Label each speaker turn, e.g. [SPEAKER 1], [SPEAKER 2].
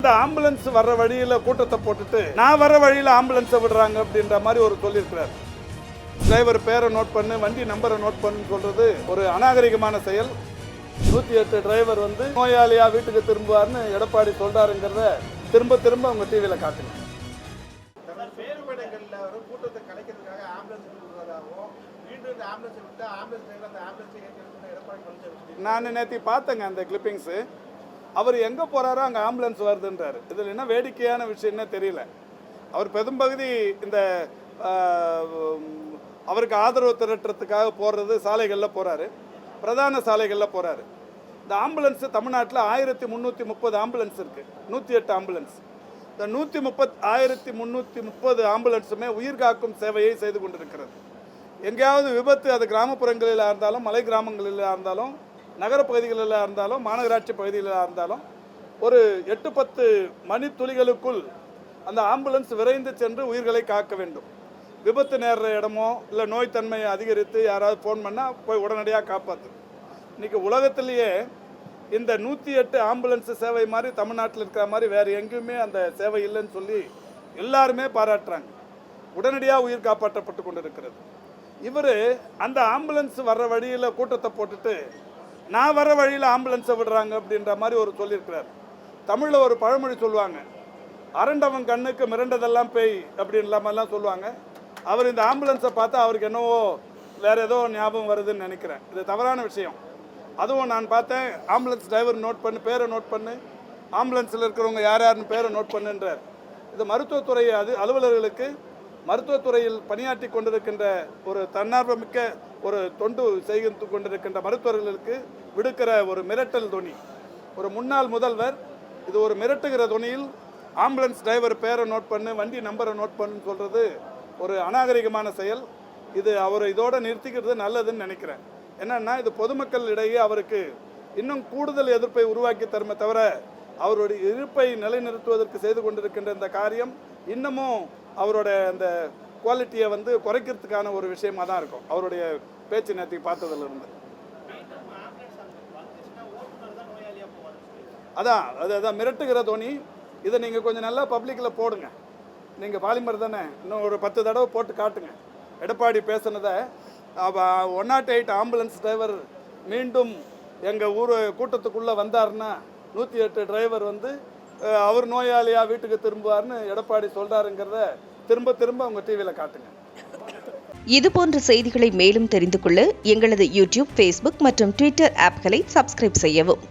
[SPEAKER 1] இந்த ஆம்புலன்ஸ் வர்ற வழியில கூட்டத்தை போட்டுட்டு நான் வர வழியில ஆம்புலன்ஸை விடுறாங்க அப்படின்ற மாதிரி ஒரு சொல்லியிருக்கிறார். டிரைவர் பேரை நோட் பண்ணு, வண்டி நம்பரை நோட் பண்ணு சொல்றது ஒரு அநாகரிகமான செயல். 108 டிரைவர் நோயாளியா வீட்டுக்கு திரும்புவார்னு எடப்பாடி சொல்றாருங்கிறத திரும்ப திரும்ப அவங்க டிவியில காட்டுங்க.
[SPEAKER 2] கூட்டத்தை கலைக்கிறதுக்காக ஆம்புலன்ஸ் விடுறதாகவும் மீண்டும் இந்த ஆம்புலன்ஸ் விட்டு ஆம்புலன்ஸ் அந்த ஆம்புலன்ஸ் எடப்பாடி
[SPEAKER 1] நான் நேற்று பார்த்தேங்க அந்த கிளிப்பிங்ஸு. அவர் எங்கே போகிறாரோ அங்கே ஆம்புலன்ஸ் வருதுன்றாரு. இதில் என்ன வேடிக்கையான விஷயம்னே தெரியல. அவர் பெரும்பகுதி இந்த அவருக்கு ஆதரவு திரட்டுறதுக்காக போடுறது சாலைகளில் போகிறாரு, பிரதான சாலைகளில் போகிறாரு. இந்த ஆம்புலன்ஸு தமிழ்நாட்டில் 1330 ஆம்புலன்ஸ் இருக்குது, 108 ஆம்புலன்ஸ். இந்த 1330 ஆம்புலன்ஸுமே உயிர் காக்கும் சேவையை செய்து கொண்டிருக்கிறது. எங்கேயாவது விபத்து, அது கிராமப்புறங்களில் இருந்தாலும், மலை கிராமங்களில் இருந்தாலும், நகரப்பகுதிகளில் இருந்தாலும், மாநகராட்சி பகுதிகளில் இருந்தாலும், ஒரு 8-10 மணித்துளிகளுக்குள் அந்த ஆம்புலன்ஸ் விரைந்து சென்று உயிர்களை காக்க வேண்டும். விபத்து நேர்ற இடமோ இல்லை நோய் தன்மையை அதிகரித்து யாராவது ஃபோன் பண்ணால் போய் உடனடியாக காப்பாற்று. இன்றைக்கி உலகத்திலேயே இந்த 108 ஆம்புலன்ஸ் சேவை மாதிரி தமிழ்நாட்டில் இருக்கிற மாதிரி வேறு எங்கேயுமே அந்த சேவை இல்லைன்னு சொல்லி எல்லாருமே பாராட்டுறாங்க. உடனடியாக உயிர் காப்பாற்றப்பட்டு கொண்டு இருக்கிறது. இவர் அந்த ஆம்புலன்ஸ் வர்ற வழியில் கூட்டத்தை போட்டுட்டு நான் வர வழியில் ஆம்புலன்ஸை விடுறாங்க அப்படின்ற மாதிரி ஒரு சொல்லியிருக்கிறார். தமிழில் ஒரு பழமொழி சொல்லுவாங்க, அரண்டவன் கண்ணுக்கு மிரண்டதெல்லாம் பேய் அப்படின்ற மாதிரிலாம் சொல்லுவாங்க. அவர் இந்த ஆம்புலன்ஸை பார்த்தா அவருக்கு என்னவோ வேறு ஏதோ ஞாபகம் வருதுன்னு நினைக்கிறேன். இது தவறான விஷயம். அதுவும் நான் பார்த்தேன், ஆம்புலன்ஸ் டிரைவர் நோட் பண்ணு, பேரை நோட் பண்ணு, ஆம்புலன்ஸில் இருக்கிறவங்க யார் யாருன்னு பேரை நோட் பண்ணுன்றார். இது மருத்துவத்துறை அலுவலர்களுக்கு, மருத்துவத்துறையில் பணியாற்றி கொண்டிருக்கின்ற ஒரு தன்னார்வமிக்க ஒரு தொண்டு செய்து கொண்டிருக்கின்ற மருத்துவர்களுக்கு விடுக்கிற ஒரு மிரட்டல் தொனி. ஒரு முன்னாள் முதல்வர் இது ஒரு மிரட்டுகிற தொனியில் ஆம்புலன்ஸ் டிரைவர் பேரை நோட் பண்ணு, வண்டி நம்பரை நோட் பண்ணுன்னு சொல்கிறது ஒரு அநாகரிகமான செயல். இது அவர் இதோடு நிறுத்திக்கிறது நல்லதுன்னு நினைக்கிறேன். என்னன்னா, இது பொதுமக்கள் இடையே அவருக்கு இன்னும் கூடுதல் எதிர்ப்பை உருவாக்கி தருமே தவிர அவருடைய இருப்பை நிலைநிறுத்துவதற்கு செய்து கொண்டிருக்கின்ற இந்த காரியம் இன்னமும் அவரோட அந்த குவாலிட்டியை குறைக்கிறதுக்கான ஒரு விஷயமாக தான் இருக்கும். அவருடைய பேச்சு நேற்று பார்த்ததிலிருந்து அதான் மிரட்டுகிற தோனி. இதை நீங்கள் கொஞ்சம் நல்லா பப்ளிக்கில் போடுங்க. நீங்கள் பாலிமர் தானே, இன்னும் ஒரு 10 தடவை போட்டு காட்டுங்க. எடப்பாடி பேசுனதை 108 ஆம்புலன்ஸ் டிரைவர் மீண்டும் எங்கள் ஊர் கூட்டத்துக்குள்ளே வந்தார்னா 108 டிரைவர் அவர் நோயாளியாக வீட்டுக்கு திரும்புவார்னு எடப்பாடி சொல்கிறாருங்கிறத திரும்ப திரும்ப அவங்க டிவியில் காட்டுங்க.
[SPEAKER 3] இதுபோன்ற செய்திகளை மேலும் தெரிந்து கொள்ள எங்களது யூடியூப், ஃபேஸ்புக் மற்றும் ட்விட்டர் ஆப்களை சப்ஸ்கிரைப் செய்யவும்.